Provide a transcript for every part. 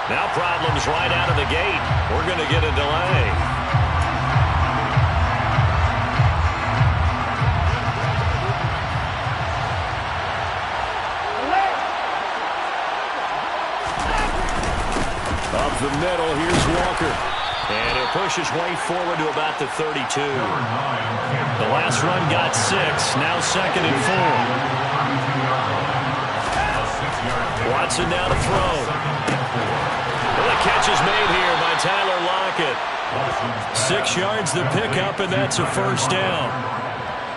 Now problems right out of the gate. We're going to get a delay. Up the middle, here's Walker. And he'll push his way forward to about the 32. The last run got 6, now 2nd and 4. Watson now to throw. Well, the catch is made here by Tyler Lockett. 6 yards the pickup, and that's a first down.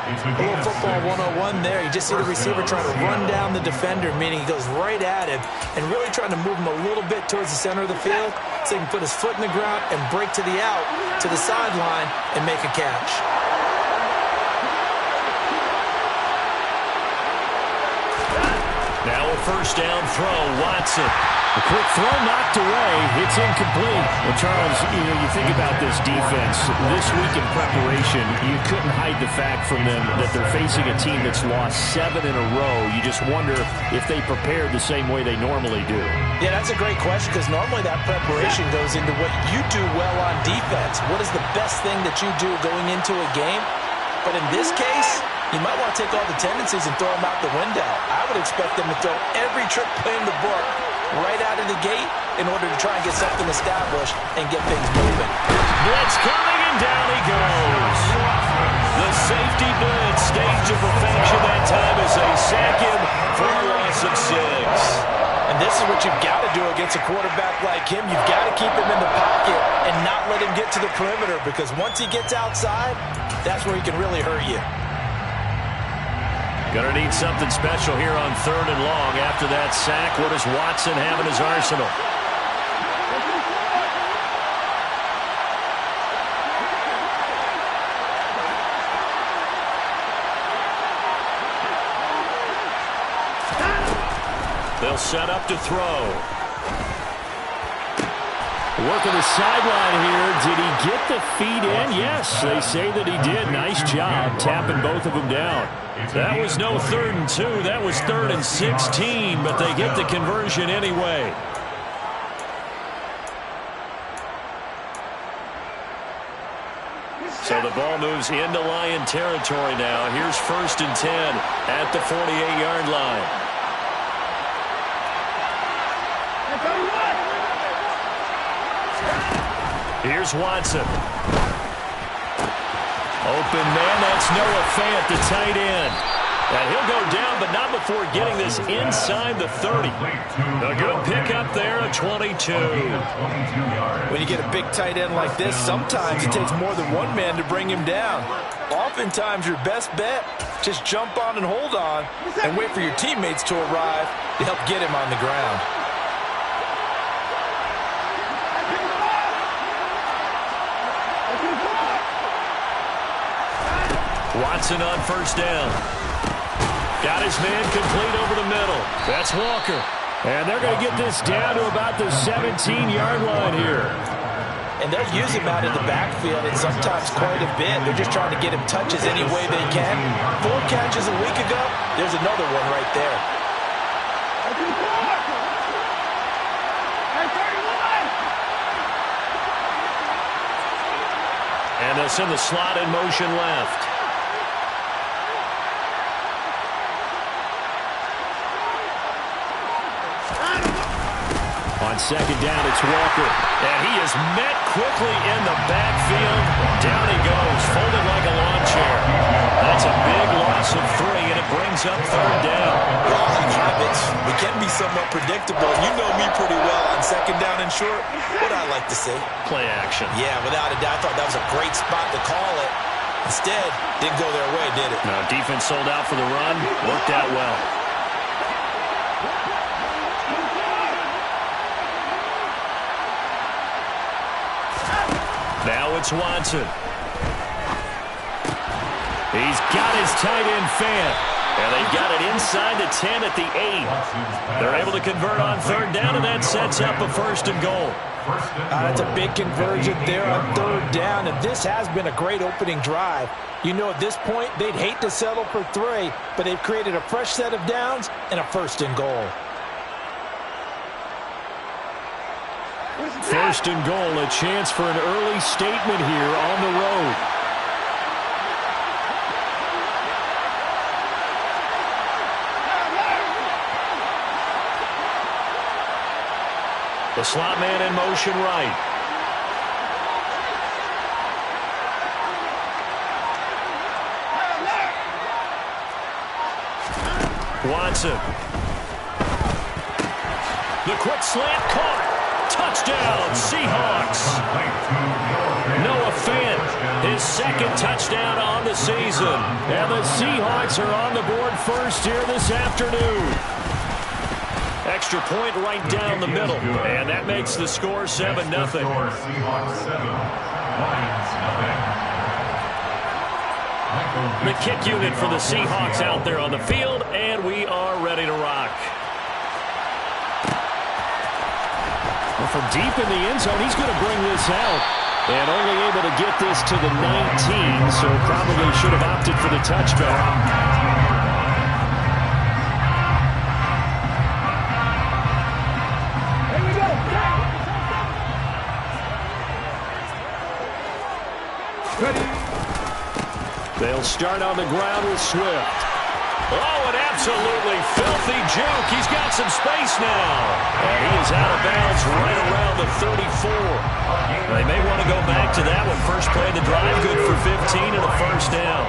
A little football 101 there. You just see the receiver trying to run down the defender, meaning he goes right at him and really trying to move him a little bit towards the center of the field so he can put his foot in the ground and break to the out, to the sideline, and make a catch. Now a first down throw, Watson. A quick throw knocked away. It's incomplete. Well, Charles, you think about this defense. This week in preparation, you couldn't hide the fact from them that they're facing a team that's lost 7 in a row. You just wonder if they prepared the same way they normally do. Yeah, that's a great question because normally that preparation goes into what you do well on defense. What is the best thing that you do going into a game? But in this case, you might want to take all the tendencies and throw them out the window. I would expect them to throw every trick play in the book right out of the gate in order to try and get something established and get things moving. Blitz coming, and down he goes. The safety blitz staged to perfection that time as they sack him for a loss of 6. And this is what you've got to do against a quarterback like him. You've got to keep him in the pocket and not let him get to the perimeter because once he gets outside, that's where he can really hurt you. Gonna need something special here on 3rd and long. After that sack, what does Watson have in his arsenal? They'll set up to throw. Working the sideline here. Did he get the feet in? Yes, they say that he did. Nice job tapping both of them down. That was no 3rd and 2. That was 3rd and 16, but they get the conversion anyway. So the ball moves into Lion territory now. Here's 1st and 10 at the 48-yard line. Here's Watson. Open man, that's Noah Fant, the tight end. And he'll go down, but not before getting this inside the 30. A good pickup there, a 22. When you get a big tight end like this, sometimes it takes more than one man to bring him down. Oftentimes, your best bet, just jump on and hold on and wait for your teammates to arrive to help get him on the ground. Watson on 1st down. Got his man complete over the middle. That's Walker. And they're going to get this down to about the 17-yard line here. And they'll use him out in the backfield and sometimes quite a bit. They're just trying to get him touches any way they can. 4 catches a week ago. There's another one right there. And they'll send the slot in motion left. On 2nd down, it's Walker. And he is met quickly in the backfield. Down he goes, folded like a lawn chair. That's a big loss of 3, and it brings up 3rd down. Well, habits, we can be somewhat predictable. You know me pretty well on 2nd down and short. What I like to say? Play action. Yeah, without a doubt. I thought that was a great spot to call it. Instead, didn't go their way, did it? No, defense sold out for the run. Worked out well. Now it's Watson. He's got his tight end Fant. And they've got it inside the 10 at the 8. They're able to convert on 3rd down, and that sets up a 1st and goal. That's a big conversion there on 3rd down, and this has been a great opening drive. You know, at this point, they'd hate to settle for 3, but they've created a fresh set of downs and a 1st and goal. First and goal, a chance for an early statement here on the road. The slot man in motion right. Watson. The quick slant caught. Touchdown, Seahawks. Noah Fant, his second touchdown on the season. And the Seahawks are on the board first here this afternoon. Extra point right down the middle. And that makes the score 7-0. The kick unit for the Seahawks out there on the field, and we are ready to rock. Well, from deep in the end zone, he's going to bring this out. And only able to get this to the 19, so probably should have opted for the touchback. They'll start on the ground with Swift. Oh, an absolutely filthy juke. He's got some space now. And he is out of bounds right around the 34. They may want to go back to that one. First play of the drive, good for 15 and a first down.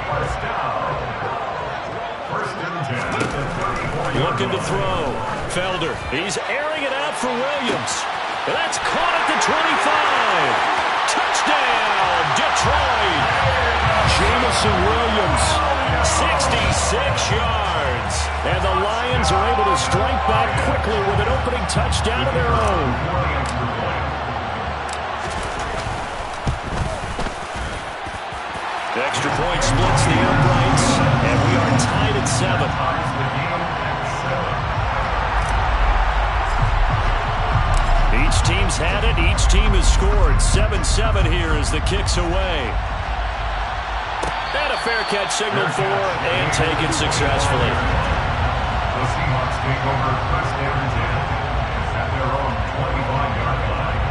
Looking to throw. Felder, he's airing it out for Williams. And that's caught at the 25. Touchdown, Detroit. Jamison Williams, 66 yards. And the Lions are able to strike back quickly with an opening touchdown of their own. The extra point splits the uprights, and we are tied at 7. Each team's had it. Each team has scored. 7-7 here as the kick's away. And a fair catch signaled for and taken successfully. The Seahawks take over first and 10 at their own 25-yard line.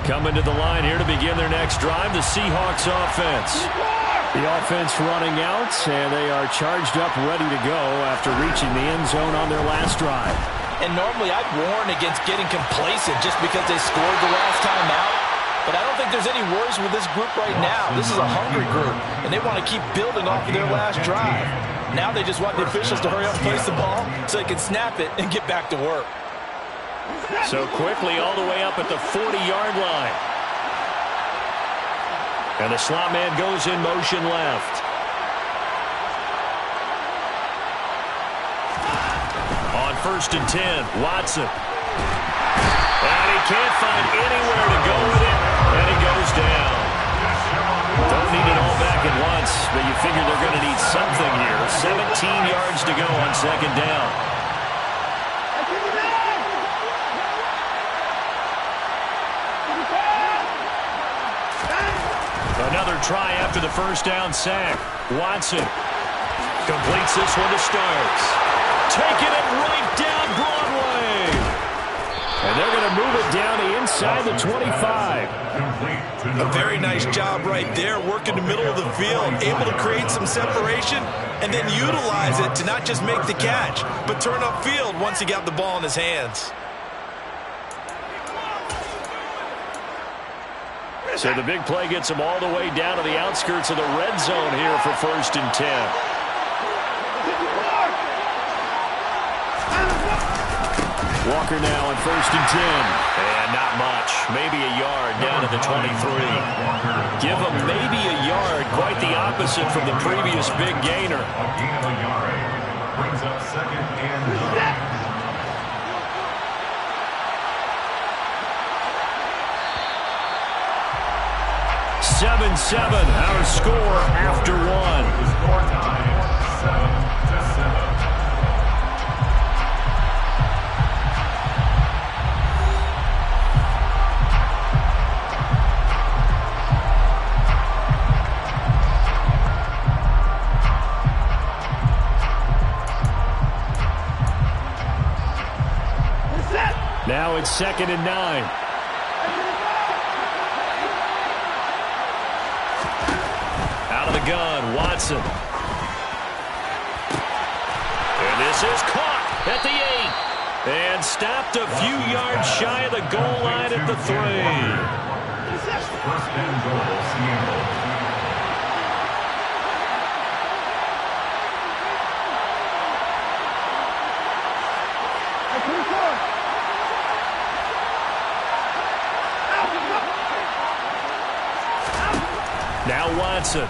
Coming to the line here to begin their next drive, the Seahawks offense. The offense running out, and they are charged up, ready to go after reaching the end zone on their last drive. And normally I'd warn against getting complacent just because they scored the last time out. But I don't think there's any worries with this group right now. This is a hungry group, and they want to keep building off of their last drive. Now they just want the officials to hurry up and place the ball so they can snap it and get back to work. So quickly all the way up at the 40-yard line. And the slot man goes in motion left. On first and 10, Watson. And he can't find anywhere to go with it, and he goes down. Don't need it all back at once, but you figure they're going to need something here. 17 yards to go on second down. Another try after the first down sack. Watson completes this one to Starks. Taking it right down Broadway. And they're going to move it down the inside the 25. A very nice job right there, working the middle of the field, able to create some separation, and then utilize it to not just make the catch, but turn upfield once he got the ball in his hands. So the big play gets them all the way down to the outskirts of the red zone here for first and 10. Walker now on first and 10. And not much. Maybe a yard down to the 23. Give them maybe a yard. Quite the opposite from the previous big gainer. A gain of a yard brings up second and 9. 7-7, our score after one. The score time, 7-7. Now it's 2nd and 9. Out of the gun, Watson. And this is caught at the 8. And stopped a few yards shy of the goal line at the 3. First and goal, Seattle. Now Watson.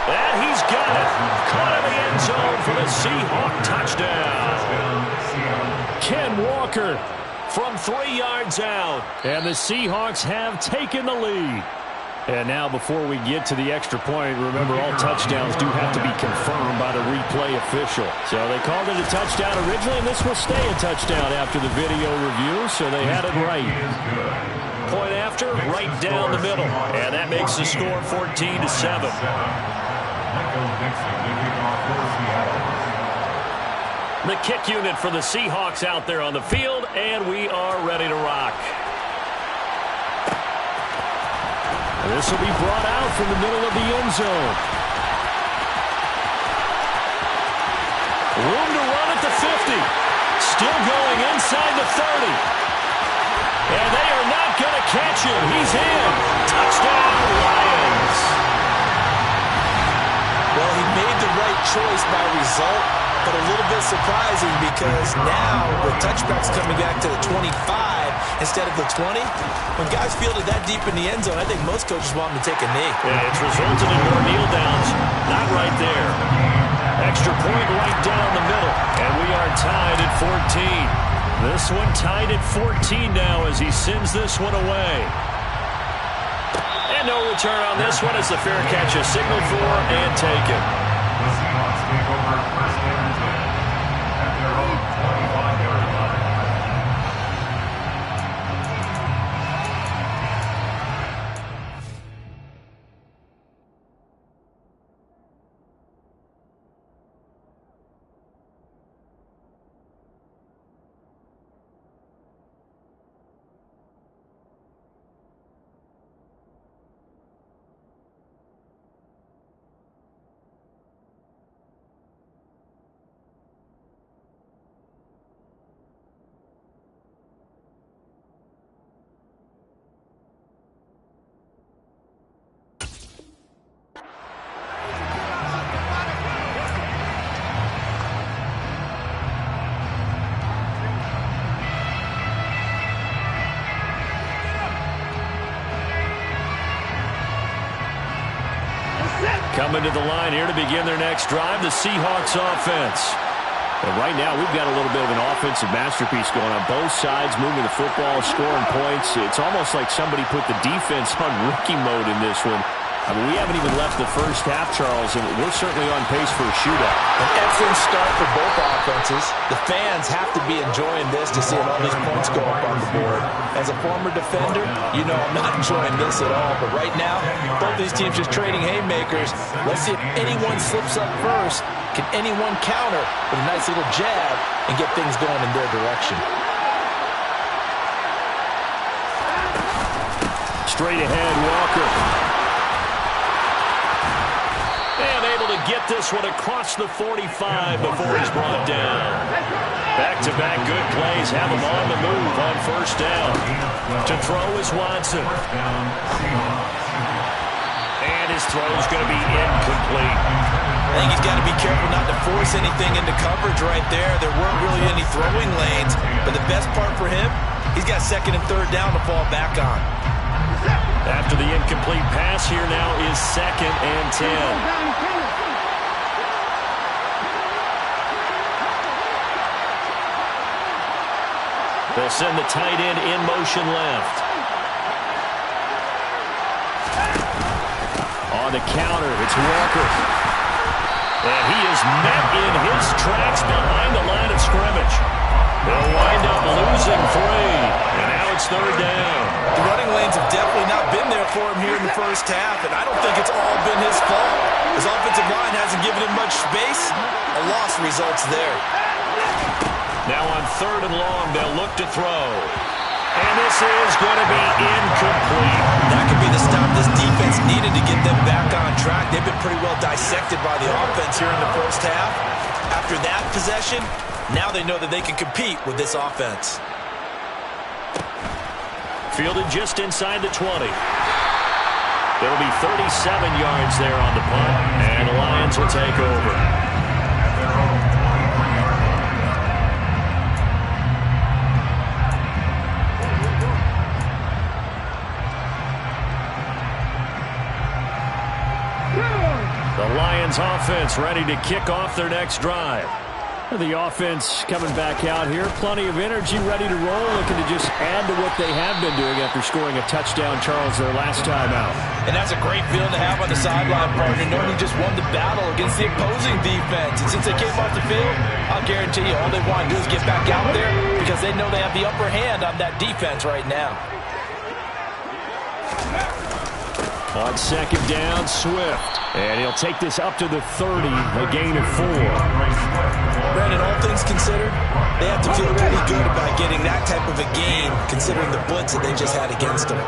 And he's got it. Caught in the end zone for the Seahawk touchdown. Ken Walker from 3 yards out. And the Seahawks have taken the lead. And now before we get to the extra point, remember all touchdowns do have to be confirmed by the replay official. So they called it a touchdown originally, and this will stay a touchdown after the video review, so they had it right. Point after, right down the middle. And that makes the score 14-7. The kick unit for the Seahawks out there on the field, and we are ready to rock. This will be brought out from the middle of the end zone. Room to run at the 50. Still going inside the 30. And they are not going to catch him. He's in. Touchdown, Lions. Well, he made the right choice by result, but a little bit surprising because now the touchback's coming back to the 25 instead of the 20. When guys fielded that deep in the end zone, I think most coaches want them to take a knee. Yeah, it's resulted in more kneel downs. Not right there. Extra point right down the middle. And we are tied at 14. This one tied at 14 now as he sends this one away. And no return on this one as the fair catch is signaled for and taken. The Seahawks take over first and 10 at their own 25-yard line. Coming to the line here to begin their next drive, the Seahawks offense. And right now, we've got a little bit of an offensive masterpiece going on both sides, moving the football, scoring points. It's almost like somebody put the defense on rookie mode in this one. I mean, we haven't even left the first half, Charles, and we're certainly on pace for a shootout. An excellent start for both offenses. The fans have to be enjoying this to see all these points go up on the board. As a former defender, you know I'm not enjoying this at all. But right now, both these teams just trading haymakers. Let's see if anyone slips up first. Can anyone counter with a nice little jab and get things going in their direction? Straight ahead, Walker. And able to get this one across the 45 before he's brought down. Back-to-back good plays have him on the move on first down. To throw is Watson. And his throw is going to be incomplete. I think he's got to be careful not to force anything into coverage right there. There weren't really any throwing lanes, but the best part for him, he's got second and third down to fall back on. After the incomplete pass, here now is 2nd and 10. They'll send the tight end in motion left. On the counter, it's Walker. And he is met in his tracks behind the line of scrimmage. They'll wind up losing 3. And now it's third down. The running lanes have definitely not been there for him here in the first half, and I don't think it's all been his fault. His offensive line hasn't given him much space. A loss results there. Now on 3rd and long, they'll look to throw. And this is going to be incomplete. That could be the stop this defense needed to get them back on track. They've been pretty well dissected by the offense here in the first half. After that possession, now they know that they can compete with this offense. Fielded just inside the 20. There will be 37 yards there on the punt, and the Lions will take over. The Lions offense ready to kick off their next drive. The offense coming back out here. Plenty of energy, ready to roll, looking to just add to what they have been doing after scoring a touchdown, Charles, their last time out. And that's a great feeling to have on the sideline, partner, knowing you just won the battle against the opposing defense. And since they came off the field, I'll guarantee you all they want to do is get back out there because they know they have the upper hand on that defense right now. On 2nd down, Swift. And he'll take this up to the 30, a gain of 4. Brandon, all things considered, they have to feel really good about getting that type of a gain, considering the blitz that they just had against them.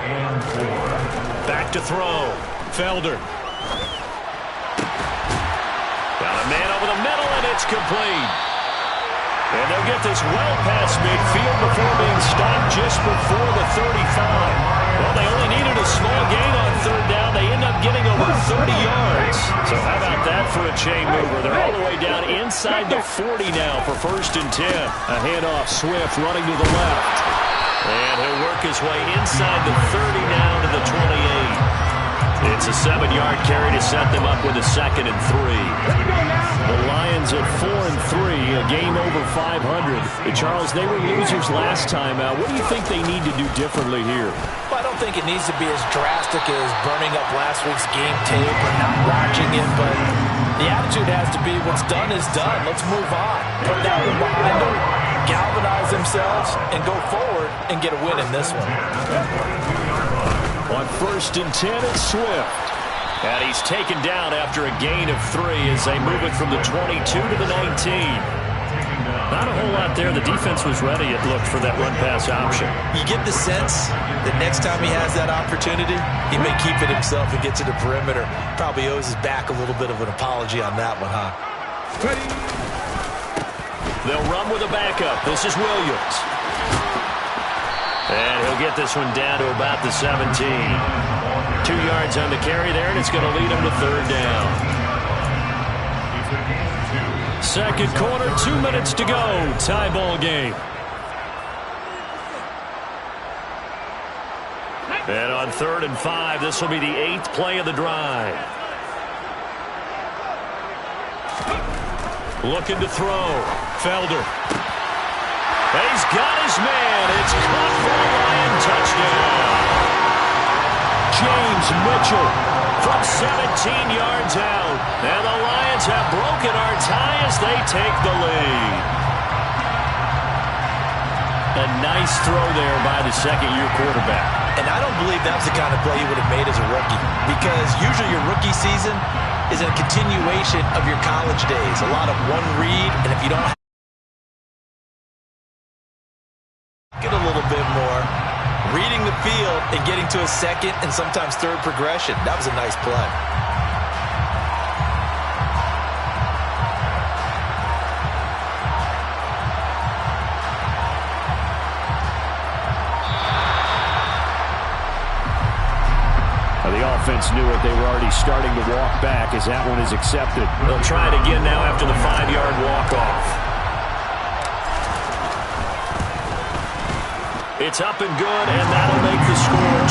Back to throw. Felder. Got a man over the middle, and it's complete. And they'll get this well past midfield before being stopped just before the 35. Well, they only needed a small gain on 3rd down. They end up getting over 30 yards. So how about that for a chain mover? They're all the way down inside the 40 now for 1st and 10. A handoff, Swift running to the left. And he'll work his way inside the 30 down to the 28. It's a 7-yard carry to set them up with a 2nd and 3. The Lions at 4 and 3, a game over 500. Charles, they were losers last time out. What do you think they need to do differently here? Well, I don't think it needs to be as drastic as burning up last week's game tape or not watching it, but the attitude has to be what's done is done. Let's move on. Put that one behind them, galvanize themselves, and go forward and get a win in this one. On 1st and 10, it's Swift. And he's taken down after a gain of 3 as they move it from the 22 to the 19. Not a whole lot there. The defense was ready, it looked, for that run-pass option. You get the sense that next time he has that opportunity, he may keep it himself and get to the perimeter. Probably owes his back a little bit of an apology on that one, huh? They'll run with a backup. This is Williams. And he'll get this one down to about the 17. 2 yards on the carry there, and it's going to lead him to 3rd down. 2nd quarter, 2 minutes to go. Tie ball game. And on 3rd and 5, this will be the 8th play of the drive. Looking to throw. Felder. He's got his man. It's caught for a Lion touchdown. James Mitchell from 17 yards out. And the Lions have broken our tie as they take the lead. A nice throw there by the 2nd-year quarterback. And I don't believe that's the kind of play he would have made as a rookie, because usually your rookie season is a continuation of your college days. A lot of one read, and if you don't get a little bit more, reading the field and getting to a 2nd and sometimes 3rd progression. That was a nice play. The offense knew it. They were already starting to walk back as that one is accepted. They'll try it again now after the 5-yard walk-off. It's up and good, and that'll make the score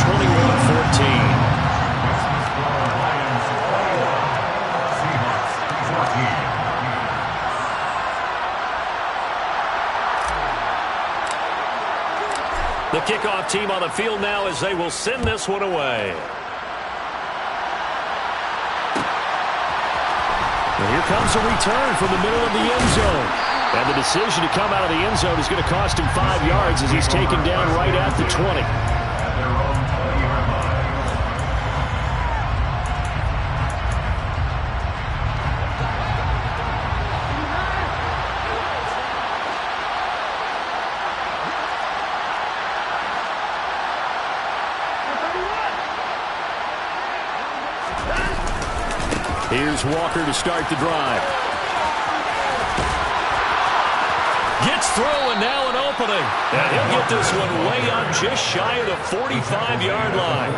21-14. The kickoff team on the field now as they will send this one away. Well, here comes a return from the middle of the end zone. And the decision to come out of the end zone is going to cost him 5 yards as he's taken down right at the 20. Here's Walker to start the drive. Gets through, and now an opening. And he'll get this one way up just shy of the 45-yard line.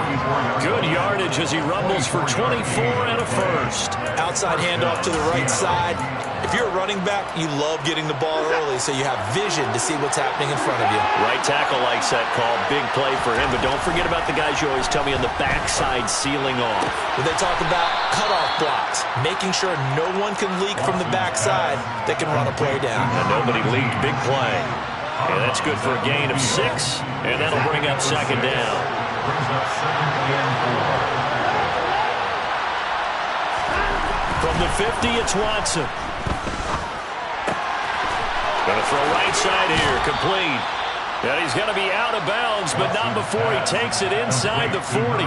Good yardage as he rumbles for 24 and a first. Outside handoff to the right side. If you're a running back, you love getting the ball early so you have vision to see what's happening in front of you. Right tackle likes that call. Big play for him. But don't forget about the guys you always tell me on the backside sealing off. When they talk about cutoff blocks, making sure no one can leak from the backside that can run a play down. And nobody leaked. Big play. And that's good for a gain of 6. And that'll bring up second down. From the 50, it's Watson. Going to throw right side here, complete. And he's going to be out of bounds, but not before he takes it inside the 40.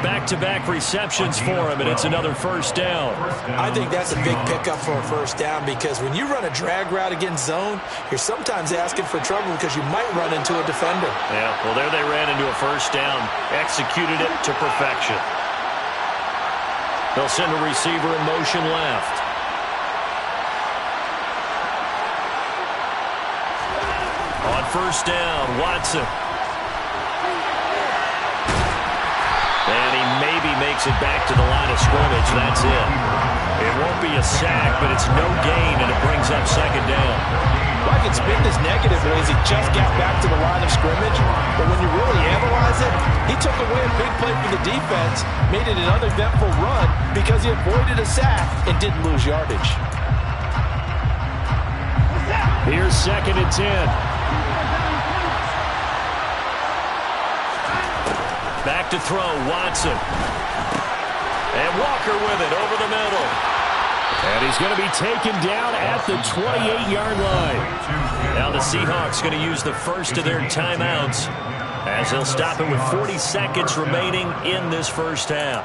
Back-to-back receptions for him, and it's another first down. I think that's a big pickup for a first down because when you run a drag route against zone, you're sometimes asking for trouble because you might run into a defender. Yeah, well, there they ran into a first down, executed it to perfection. They'll send a receiver in motion left. On first down, Watson. And he maybe makes it back to the line of scrimmage. That's it. It won't be a sack, but it's no gain, and it brings up second down. Well, I can spin this negatively as he just got back to the line of scrimmage. But when you really analyze it, he took away a big play for the defense, made it an uneventful run because he avoided a sack and didn't lose yardage. Here's second and 10. Back to throw, Watson. And Walker with it over the middle. And he's going to be taken down at the 28-yard line. Now the Seahawks going to use the first of their timeouts as they'll stop it with 40 seconds remaining in this first half.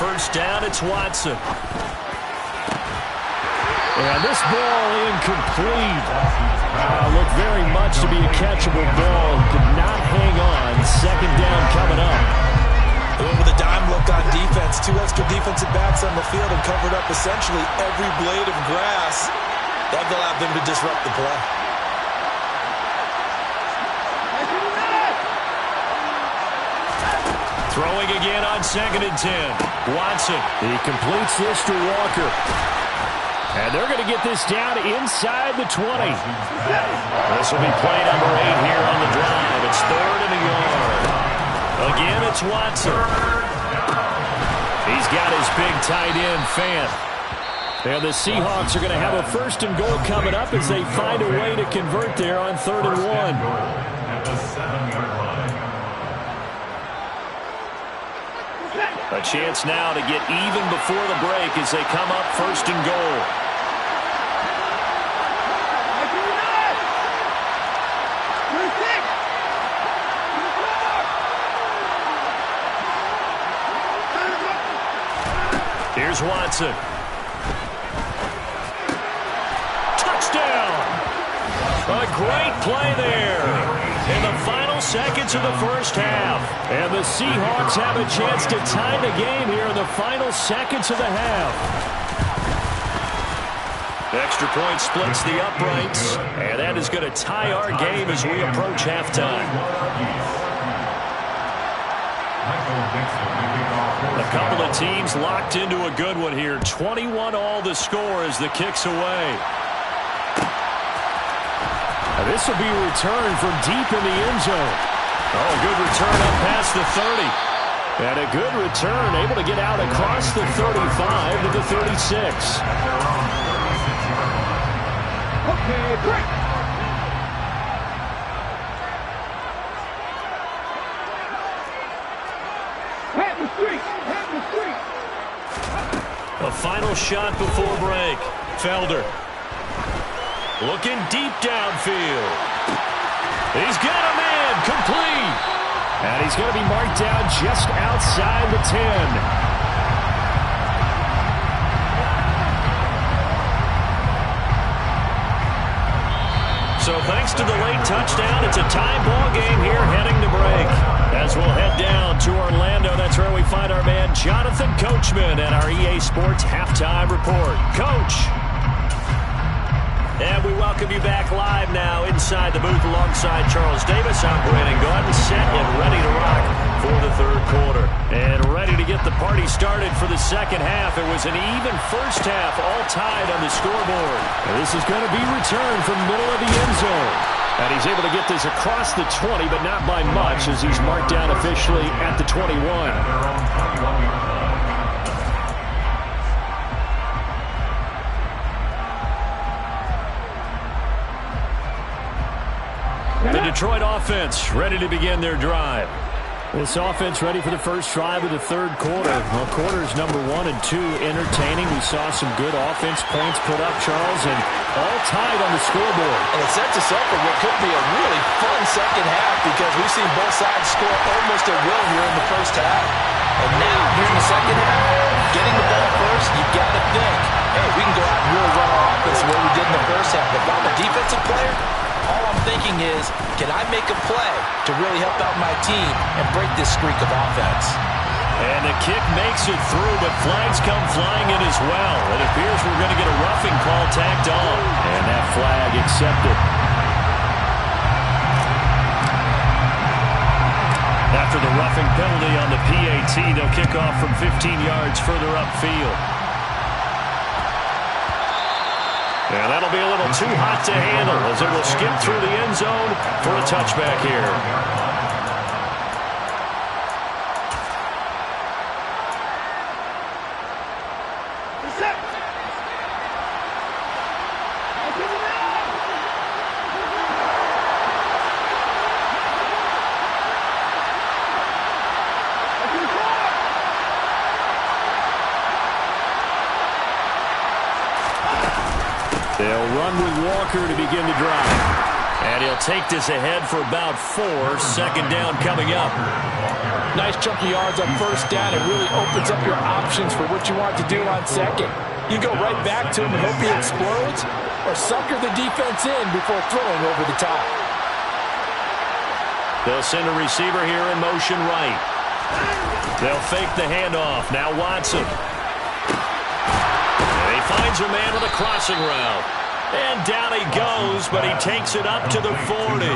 First down, it's Watson. And this ball incomplete. Looked very much to be a catchable ball. Could not hang on. Second down coming up. With a dime look on defense, 2 extra defensive backs on the field and covered up essentially every blade of grass. That allowed them to disrupt the play. Throwing again on second and 10. Watson. He completes this to Walker. And they're going to get this down inside the 20. This will be play number 8 here on the drive. It's third and a yard. Again, it's Watson. He's got his big tight end, Fant. And the Seahawks are going to have a first and goal coming up as they find a way to convert there on 3rd and 1. At the 7-yard line. A chance now to get even before the break as they come up first and goal. Here's Watson. Touchdown! A great play there in the final seconds of the first half. And the Seahawks have a chance to tie the game here in the final seconds of the half. Extra point splits the uprights, and that is going to tie our game as we approach halftime. A couple of teams locked into a good one here. 21 all the score as the kick's away. Now this will be returned from deep in the end zone. Oh, good return up past the 30. And a good return, able to get out across the 35 to the 36. Okay, break. A final shot before break. Felder looking deep downfield. He's got a man complete. And he's going to be marked down just outside the 10. So thanks to the late touchdown, it's a tie ball game here heading to break. As we'll head down to Orlando, that's where we find our man Jonathan Coachman at our EA Sports Halftime Report. Coach. And we welcome you back live now inside the booth alongside Charles Davis. I'm Brandon Gaudin, set and ready to rock for the third quarter. And ready to get the party started for the second half. It was an even first half, all tied on the scoreboard. And this is going to be returned from the middle of the end zone. And he's able to get this across the 20, but not by much as he's marked down officially at the 21. The Detroit offense ready to begin their drive. This offense ready for the first drive of the third quarter. Well, quarters number 1 and 2 entertaining. We saw some good offense points put up, Charles, and all tied on the scoreboard. And it sets us up for what could be a really fun second half because we've seen both sides score almost at will here in the first half. And now, here in the second half, getting the ball first, you've got to think, hey, we can go out and really run our offense the way we did in the first half. If I'm a defensive player, all I'm thinking is, can I make a play to really help out my team and break this streak of offense? And the kick makes it through, but flags come flying in as well. It appears we're going to get a roughing call tacked on. And that flag accepted. After the roughing penalty on the PAT, they'll kick off from 15 yards further upfield. And that'll be a little too hot to handle as it will skip through the end zone for a touchback here. They'll run with Walker to begin the drive. And he'll take this ahead for about 4. Second down coming up. Nice chunk of yards on first down. It really opens up your options for what you want to do on second. You go right back to him and hope he explodes, or sucker the defense in before throwing over the top. They'll send a receiver here in motion right. They'll fake the handoff. Now Watson. And he finds a man with a crossing route. And down he goes, but he takes it up to the 40.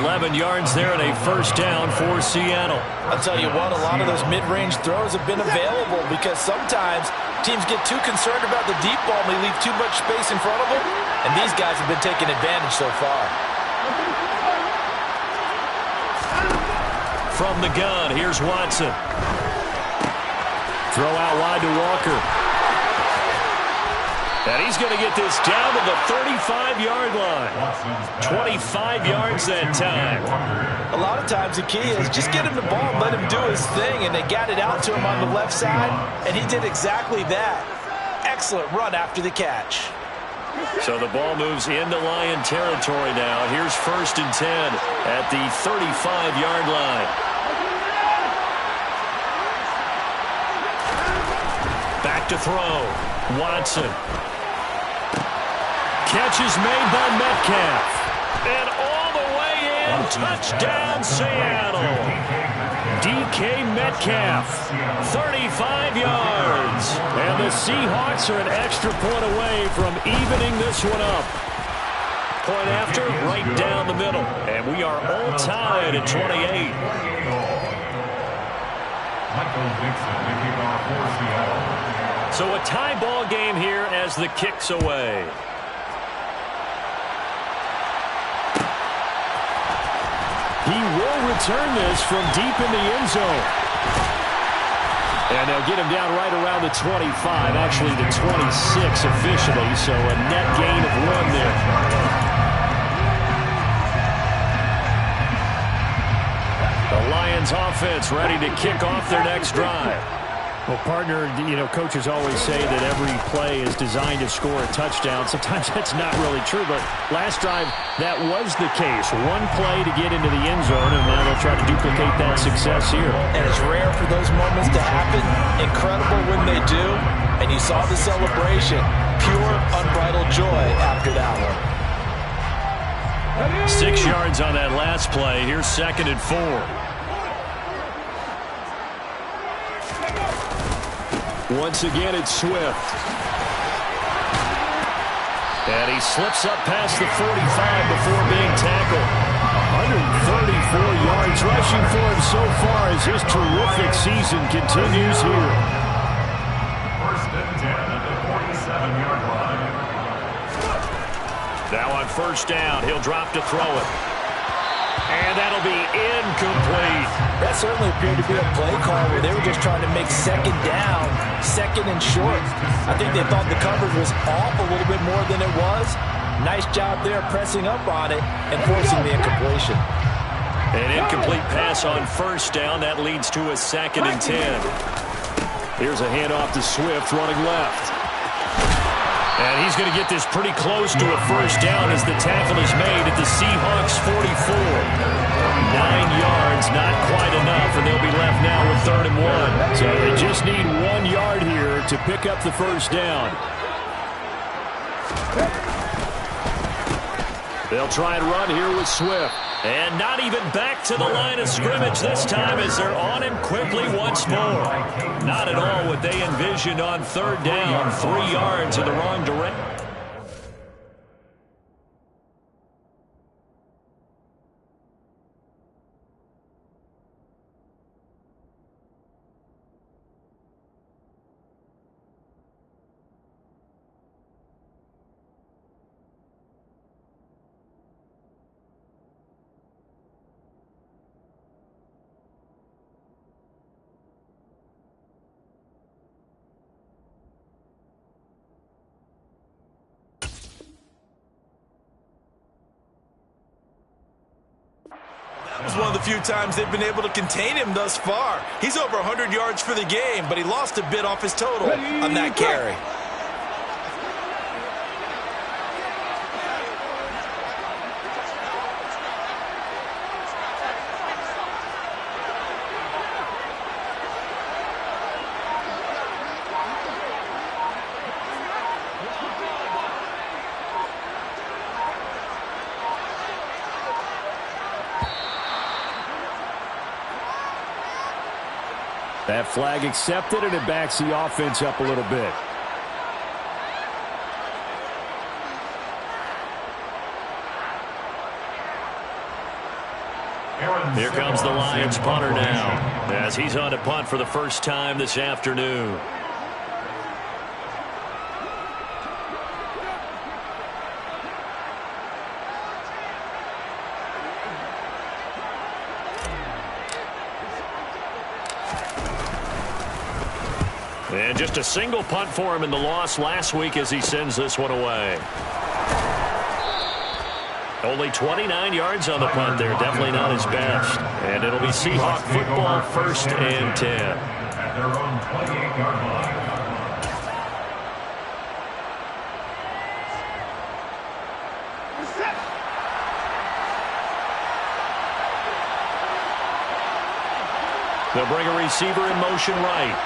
11 yards there and a first down for Seattle. I'll tell you what, a lot of those mid-range throws have been available because sometimes teams get too concerned about the deep ball and they leave too much space in front of them, and these guys have been taking advantage so far. From the gun, here's Watson. Throw out wide to Walker. And he's going to get this down to the 35-yard line. 25 yards that time. A lot of times the key is just get him the ball and let him do his thing, and they got it out to him on the left side, and he did exactly that. Excellent run after the catch. So the ball moves into Lion territory now. Here's 1st and 10 at the 35-yard line. Back to throw. Watson. Catch is made by Metcalf. And all the way in, touchdown Seattle. DK Metcalf, 35 yards. And the Seahawks are an extra point away from evening this one up. Point after, right down the middle. And we are all tied at 28. So a tie ball game here as the kick's away. He will return this from deep in the end zone. And they'll get him down right around the 25, actually the 26 officially, so a net gain of 1 there. The Lions offense ready to kick off their next drive. Well, partner, coaches always say that every play is designed to score a touchdown. Sometimes that's not really true, but last drive, that was the case. One play to get into the end zone, and now they'll try to duplicate that success here. And it's rare for those moments to happen. Incredible when they do. And you saw the celebration. Pure, unbridled joy after that one. 6 yards on that last play. Here's 2nd and 4. Once again, it's Swift. And he slips up past the 45 before being tackled. 134 yards rushing for him so far as his terrific season continues here. First and 10 at the 47-yard line. Now on 1st down, he'll drop to throw it. And that'll be incomplete. That certainly appeared to be a play call where they were just trying to make 2nd down, 2nd and short. I think they thought the coverage was off a little bit more than it was. Nice job there pressing up on it and forcing the incompletion. An incomplete pass on 1st down. That leads to a 2nd and 10. Here's a handoff to Swift running left. And he's going to get this pretty close to a 1st down as the tackle is made at the Seahawks 44. 9 yards, not quite enough, and they'll be left now with 3rd and 1. So they just need 1 yard here to pick up the 1st down. They'll try and run here with Swift. And not even back to the line of scrimmage this time as they're on him quickly once more. Not at all what they envisioned on 3rd down. 3 yards in the wrong direction. That was one of the few times they've been able to contain him thus far. He's over 100 yards for the game, but he lost a bit off his total on that carry. That flag accepted, and it backs the offense up a little bit. Here comes the Lions punter now as he's on to punt for the first time this afternoon. And just a single punt for him in the loss last week as he sends this one away. Only 29 yards on the punt there. Definitely not his best. And it'll be Seahawk football 1st and 10. At their own 28-yard line. They'll bring a receiver in motion right.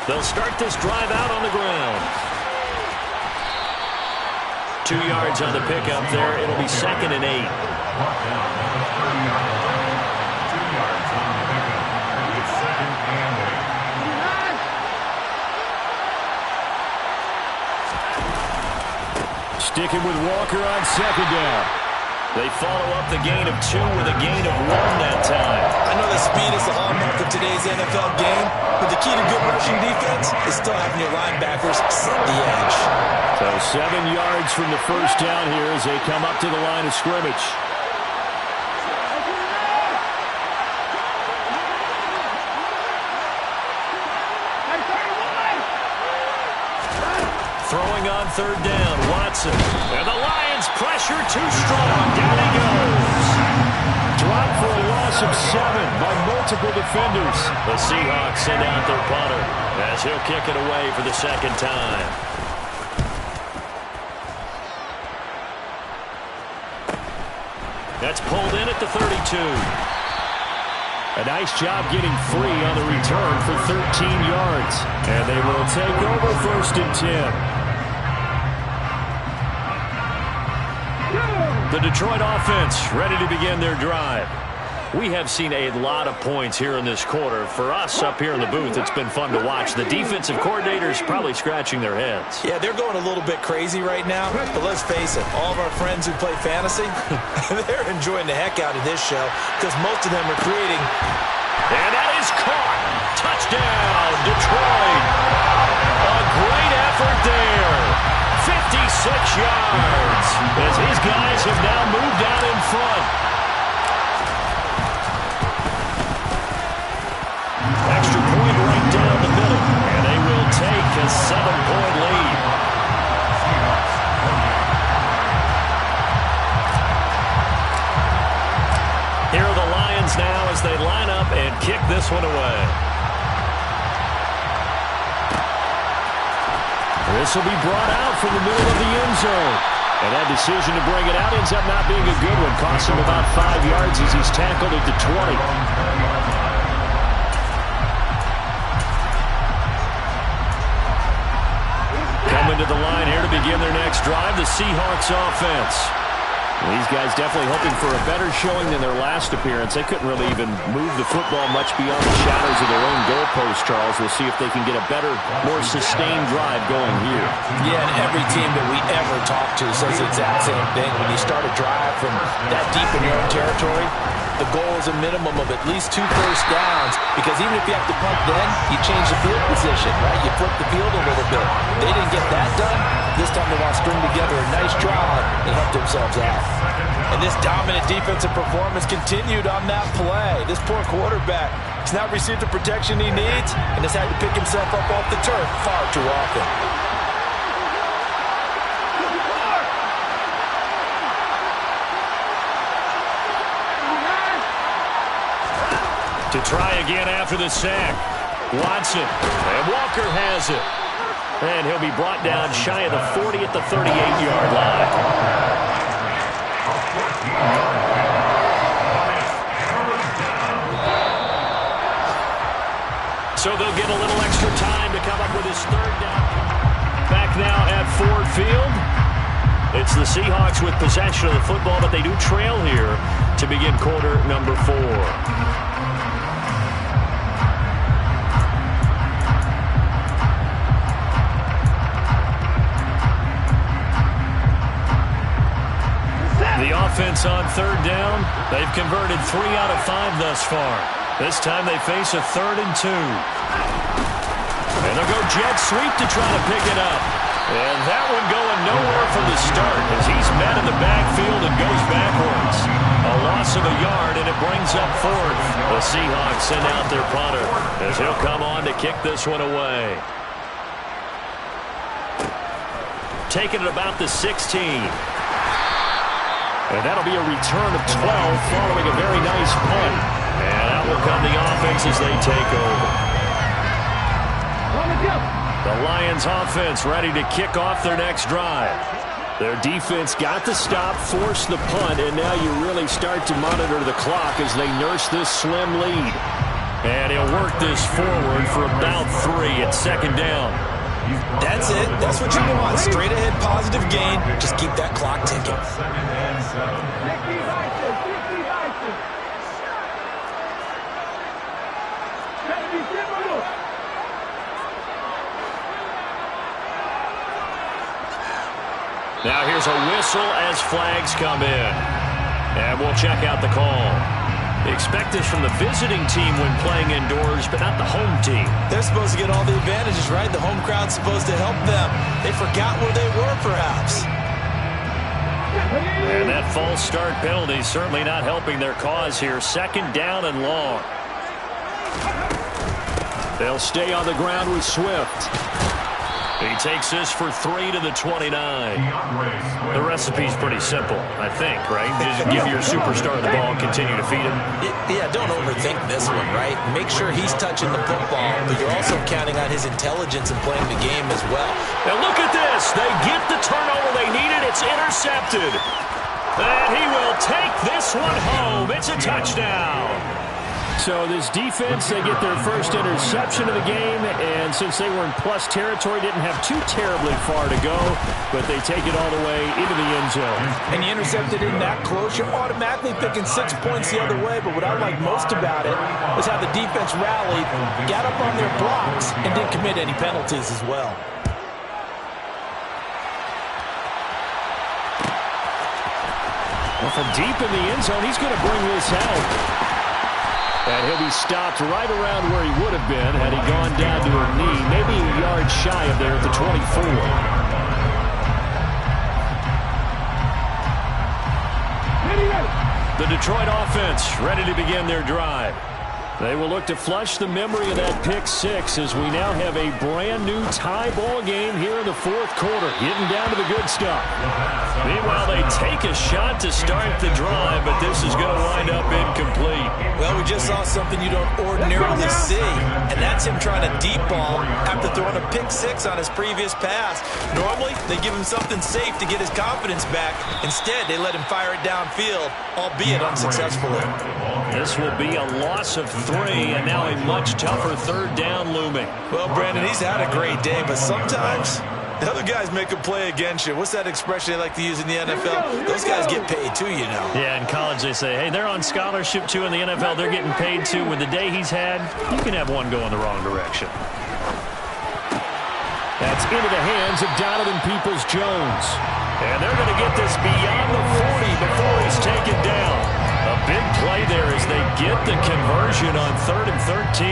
They'll start this drive out on the ground. 2 yards on the pickup there. It'll be 2nd and 8. 2 yards on the pickup. It's 2nd and 8. Sticking with Walker on 2nd down. They follow up the gain of 2 with a gain of 1 that time. I know that speed is the hallmark of today's NFL game, but the key to good rushing defense is still having your linebackers set the edge. So 7 yards from the 1st down here as they come up to the line of scrimmage. Throwing on 3rd down, Watson. And the Lions pressure too strong. Down he goes. Dropped for a loss of 7 by multiple defenders. The Seahawks send out their punter as he'll kick it away for the 2nd time. That's pulled in at the 32. A nice job getting free on the return for 13 yards. And they will take over 1st and 10. The Detroit offense ready to begin their drive. We have seen a lot of points here in this quarter. For us up here in the booth, it's been fun to watch. The defensive coordinators probably scratching their heads. Yeah, they're going a little bit crazy right now. But let's face it, all of our friends who play fantasy, they're enjoying the heck out of this show because most of them are creating. And that is caught. Touchdown, Detroit. A great effort there. 56 yards as his guys have now moved out in front. Extra point right down the middle, and they will take a 7-point lead. Here are the Lions now as they line up and kick this one away. This will be brought out from the middle of the end zone. And that decision to bring it out ends up not being a good one. Costs him about 5 yards as he's tackled at the 20. Coming to the line here to begin their next drive, the Seahawks offense. These guys definitely hoping for a better showing than their last appearance. They couldn't really even move the football much beyond the shadows of their own goalpost, Charles. We'll see if they can get a better, more sustained drive going here. Yeah, and every team that we ever talk to says the exact same thing. When you start a drive from that deep in your own territory, the goal is a minimum of at least 2 first downs, because even if you have to punt then, you change the field position, right? You flip the field a little bit. They didn't get that done. This time they want to string together a nice drive and help themselves out. And this dominant defensive performance continued on that play. This poor quarterback has not received the protection he needs and has had to pick himself up off the turf far too often. To try again after the sack. Watson. And Walker has it. And he'll be brought down shy of the 40 at the 38-yard line. So they'll get a little extra time to come up with his third down. Back now at Ford Field. It's the Seahawks with possession of the football, but they do trail here to begin quarter number 4. The offense on third down, they've converted 3 out of 5 thus far. This time they face a 3rd and 2. And they'll go jet sweep to try to pick it up. And that one going nowhere from the start as he's met in the backfield and goes backwards. A loss of a yard, and it brings up 4th. The Seahawks send out their punter as he'll come on to kick this one away. Taking it about the 16. And that'll be a return of 12 following a very nice punt. And out will come the offense as they take over. The Lions offense ready to kick off their next drive. Their defense got the stop, forced the punt, and now you really start to monitor the clock as they nurse this slim lead. And he'll work this forward for about 3 at 2nd down. That's it. That's what you want. Straight ahead positive gain. Just keep that clock ticking. Now here's a whistle as flags come in. And we'll check out the call. Expect this from the visiting team when playing indoors, but not the home team. They're supposed to get all the advantages, right? The home crowd's supposed to help them. They forgot where they were, perhaps. And that false start penalty certainly not helping their cause here. 2nd down and long. They'll stay on the ground with Swift. He takes this for 3 to the 29. The recipe's pretty simple, I think, right? Just give your superstar the ball and continue to feed him. Yeah, don't overthink this one, right? Make sure he's touching the football, but you're also counting on his intelligence in playing the game as well. And look at this. They get the turnover they needed. It's intercepted. And he will take this one home. It's a touchdown. So this defense, they get their first interception of the game, and since they were in plus territory, didn't have too terribly far to go, but they take it all the way into the end zone. And you intercepted in that close, you're automatically thinking 6 points the other way, but what I like most about it is how the defense rallied, got up on their blocks, and didn't commit any penalties as well. Well, from deep in the end zone, he's going to bring this out. And he'll be stopped right around where he would have been had he gone down to a knee, maybe a yard shy of there at the 24. The Detroit offense ready to begin their drive. They will look to flush the memory of that pick six as we now have a brand-new tie ball game here in the fourth quarter, getting down to the good stuff. Meanwhile, they take a shot to start the drive, but this is going to wind up incomplete. Well, we just saw something you don't ordinarily see, and that's him trying to deep ball after throwing a pick six on his previous pass. Normally, they give him something safe to get his confidence back. Instead, they let him fire it downfield, albeit unsuccessfully. This will be a loss of 3, and now a much tougher third down looming. Well, Brandon, he's had a great day, but sometimes the other guys make a play against you. What's that expression they like to use in the NFL? Those guys get paid too, you know. Yeah, in college they say, hey, they're on scholarship too. In the NFL, they're getting paid too. With the day he's had, you can have one go in the wrong direction. That's into the hands of Donovan Peoples-Jones. And they're going to get this beyond the 40 before he's taken down. A big play there as they get the conversion on 3rd and 13.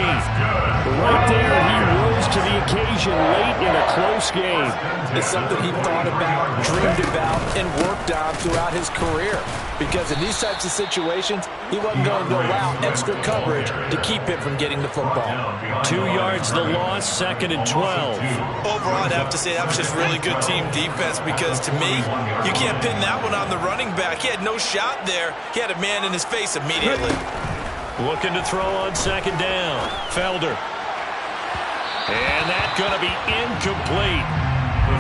Right there, he rose to the occasion late in a close game. It's something he thought about, dreamed about, and worked on throughout his career. Because in these types of situations, he wasn't going to allow extra coverage to keep him from getting the football. 2 yards the loss, 2nd and 12. Overall, I'd have to say that was just really good team defense because, to me, you can't pin that one on the running back. He had no shot there. He had a man in his face immediately. Looking to throw on 2nd down. Felder. And that's going to be incomplete.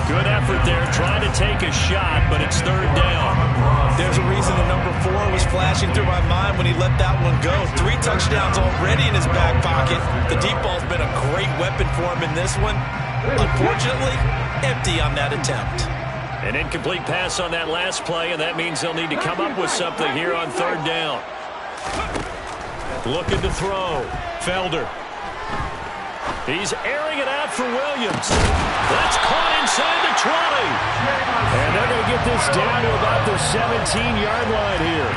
Good effort there, trying to take a shot, but it's 3rd down. There's a reason the number 4 was flashing through my mind when he let that one go. 3 touchdowns already in his back pocket. The deep ball's been a great weapon for him in this one. Unfortunately, empty on that attempt. An incomplete pass on that last play, and that means they'll need to come up with something here on 3rd down. Looking to throw. Felder. He's airing it out for Williams. That's caught inside the 20. And they're going to get this down to about the 17-yard line here.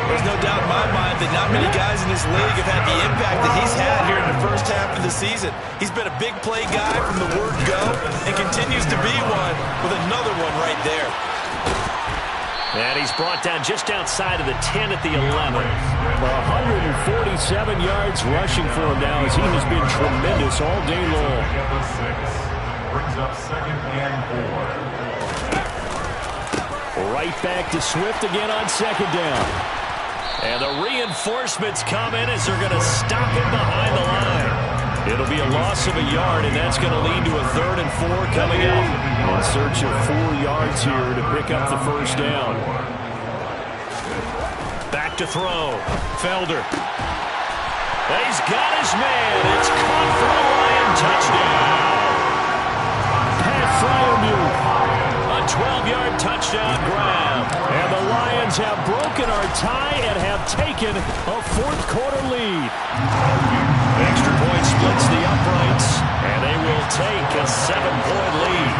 There's no doubt in my mind that not many guys in this league have had the impact that he's had here in the first half of the season. He's been a big play guy from the word go and continues to be one with another one right there. And he's brought down just outside of the 10 at the 11. 147 yards rushing for him now as he has been tremendous all day long. Brings up 2nd and 4. Right back to Swift again on 2nd down. And the reinforcements come in as they're going to stop him behind the line. It'll be a loss of a yard, and that's going to lead to a 3rd and 4 coming up. In search of 4 yards here to pick up the first down. Back to throw. Felder. He's got his man. It's caught for a Lion touchdown. Pat Fryermuth. A 12-yard touchdown grab. And the Lions have broken our tie and have taken a fourth quarter lead. Extra point splits the uprights, and they will take a 7-point lead.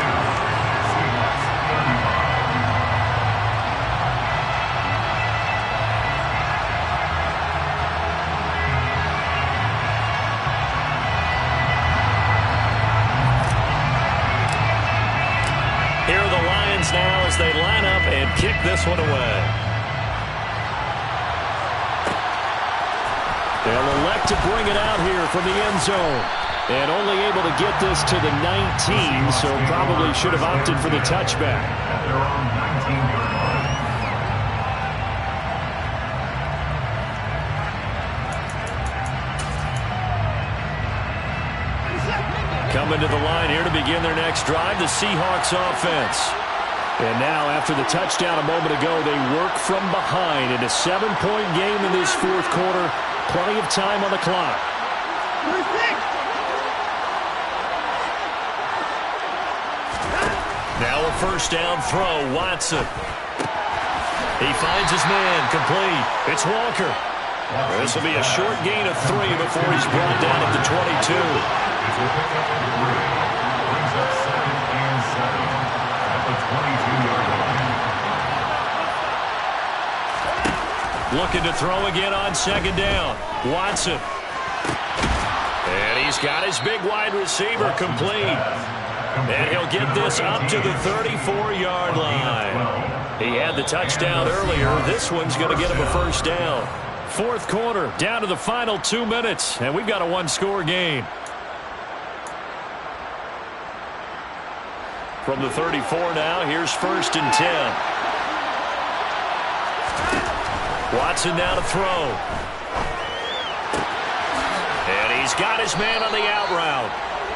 Here are the Lions now as they line up and kick this one away. They'll elect to bring it out here from the end zone. And only able to get this to the 19, so probably should have opted for the touchback. At their own 19-yard line. Coming to the line here to begin their next drive, the Seahawks offense. And now, after the touchdown a moment ago, they work from behind in a 7-point game in this fourth quarter. Plenty of time on the clock. Now a first down throw, Watson. He finds his man, complete. It's Walker. This will be a short gain of 3 before he's brought down at the 22. Brings up 2nd and 7 at the 22-yard line. Looking to throw again on 2nd down. Watson. And he's got his big wide receiver complete. And he'll get this up to the 34-yard line. He had the touchdown earlier. This one's going to get him a first down. 4th quarter, down to the final 2 minutes, and we've got a 1-score game. From the 34 now, here's 1st and 10. Watson now to throw. And he's got his man on the out route.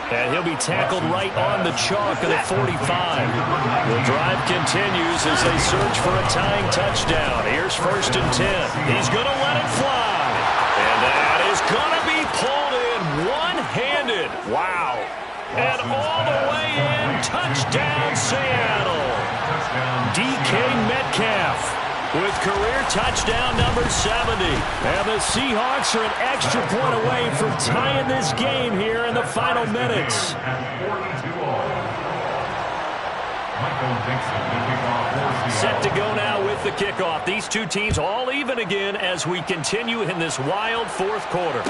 And he'll be tackled right on the chalk of the 45. The drive continues as they search for a tying touchdown. Here's 1st and 10. He's going to let it fly. And that is going to be pulled in one-handed. Wow. And all the way in, touchdown Seattle. DK Metcalf with career touchdown number 70. And the Seahawks are an extra point away from tying this game here in the final minutes. Set to go now with the kickoff. These two teams all even again as we continue in this wild 4th quarter.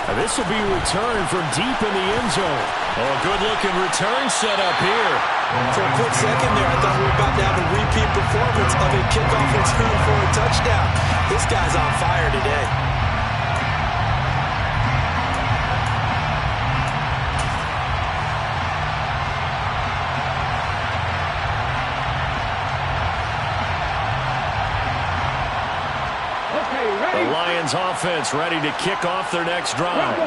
Now this will be returned from deep in the end zone. Oh, good-looking return set up here. For a quick second there, I thought we were about to have a repeat performance of a kickoff return for a touchdown. This guy's on fire today. The Lions offense ready to kick off their next drive.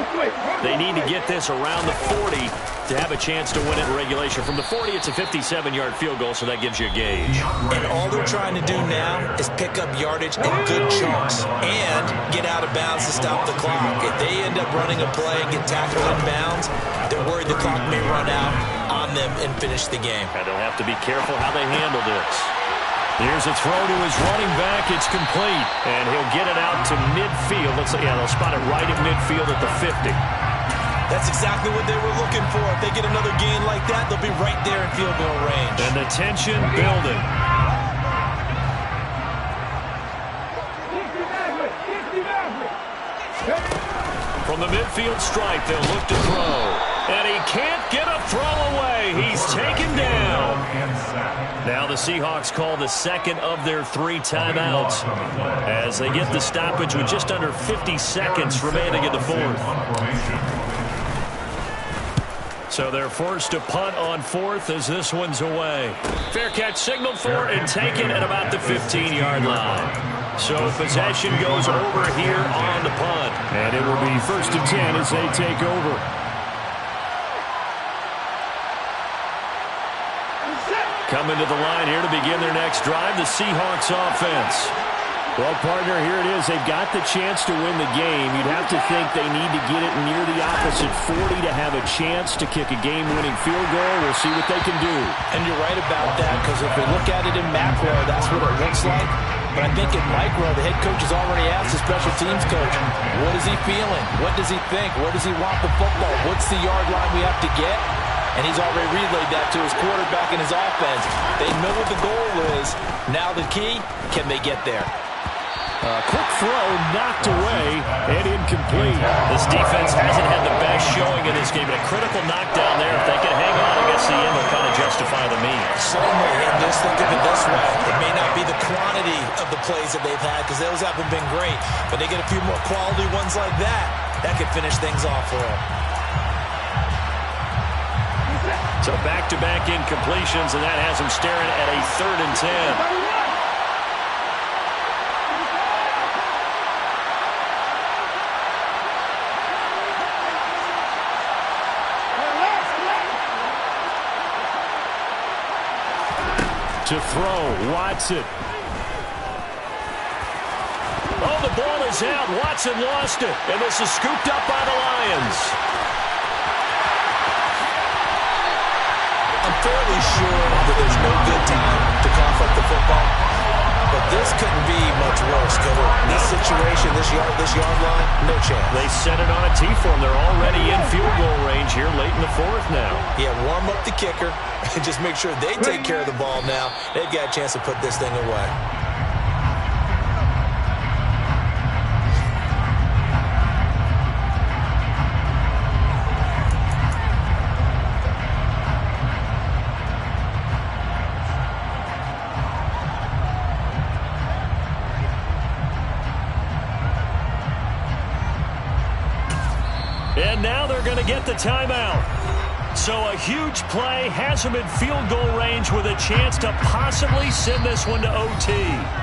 They need to get this around the 40 to have a chance to win it in regulation. From the 40, it's a 57-yard field goal, so that gives you a gauge. And all they're trying to do now is pick up yardage in good chunks and get out of bounds to stop the clock. If they end up running a play and get tackled in bounds, they're worried the clock may run out on them and finish the game. And they'll have to be careful how they handle this. Here's a throw to his running back. It's complete. And he'll get it out to midfield. They'll spot it right at midfield at the 50. That's exactly what they were looking for. If they get another gain like that, they'll be right there in field goal range. And the tension building. From the midfield stripe, they'll look to throw. And he can't get a throw away. He's taken down. Now the Seahawks call the second of their 3 timeouts as they get the stoppage with just under 50 seconds remaining in the 4th. So they're forced to punt on 4th as this one's away. Fair catch signaled for and taken at about the 15-yard line. So possession goes over here on the punt. And it will be 1st and 10 as they take over. Coming to the line here to begin their next drive, the Seahawks offense. Well, partner, here it is. They've got the chance to win the game. You'd have to think they need to get it near the opposite 40 to have a chance to kick a game-winning field goal. We'll see what they can do. And you're right about that, because if we look at it in macro, that's what it looks like. But I think in micro, the head coach has already asked the special teams coach, what is he feeling? What does he think? Where does he want the football? What's the yard line we have to get? And he's already relayed that to his quarterback and his offense. They know what the goal is. Now the key, can they get there? Quick throw knocked away and incomplete. This defense hasn't had the best showing in this game, but a critical knockdown there. If they can hang on against the end, they'll kind of justify the means. Certainly, and just think of it this way. It may not be the quantity of the plays that they've had, because those haven't been great, but they get a few more quality ones like that, that could finish things off for them. So back-to-back incompletions, and that has them staring at a 3rd and 10. To throw, Watson. Oh, the ball is out. Watson lost it, and this is scooped up by the Lions. I'm fairly sure that there's no good time to cough up the football, but this couldn't be much worse, could it? This situation, this yard line, no chance. They set it on a tee for them. They're already in field goal range here late in the fourth now. Yeah, warm up the kicker and just make sure they take care of the ball now. They've got a chance to put this thing away. And now they're going to get the timeout. So a huge play has them in field goal range with a chance to possibly send this one to OT.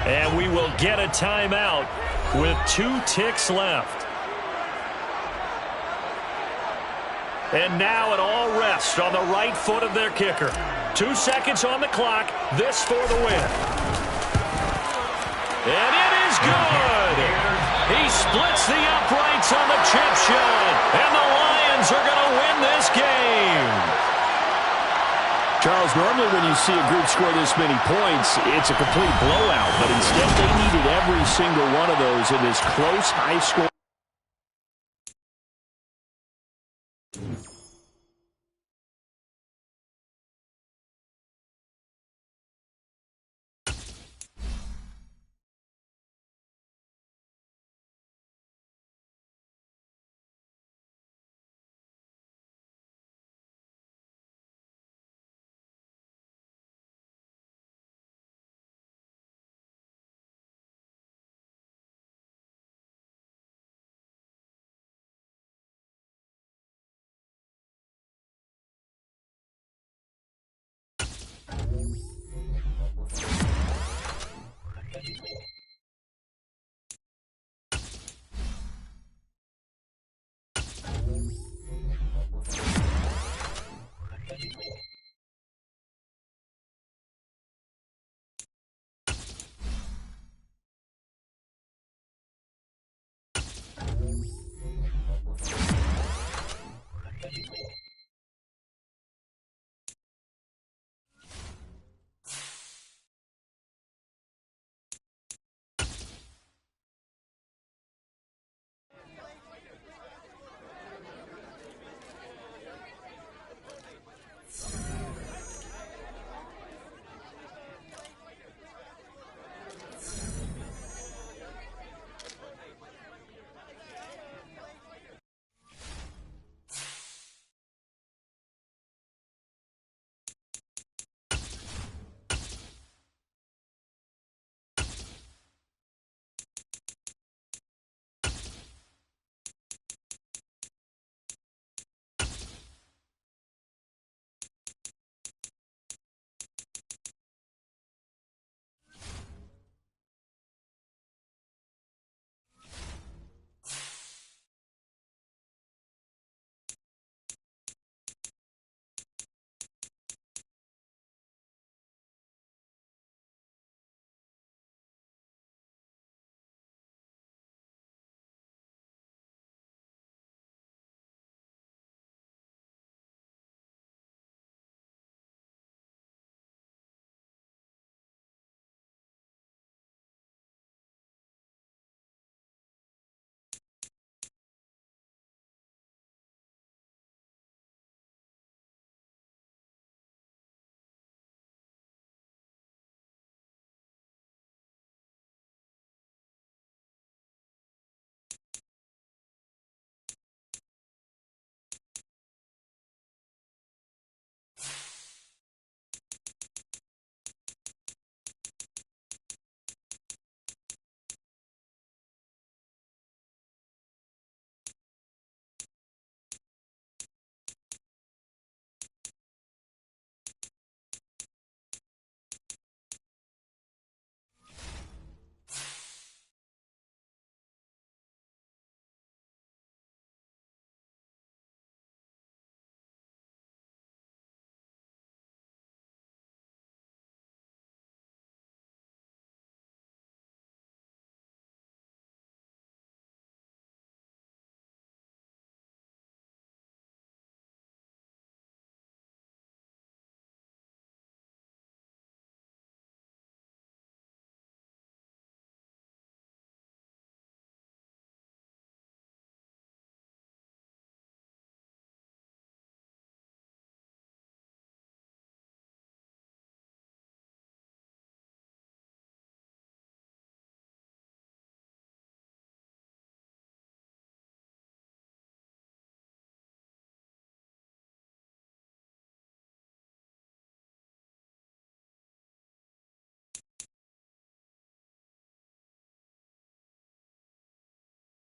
And we will get a timeout with 2 ticks left. And now it all rests on the right foot of their kicker. 2 seconds on the clock. This for the win. And it is good. He splits the uprights on the chip shot. And the Lions are going to win this game. Charles, normally when you see a group score this many points, it's a complete blowout. But instead, they needed every single one of those in this close, high-scoring.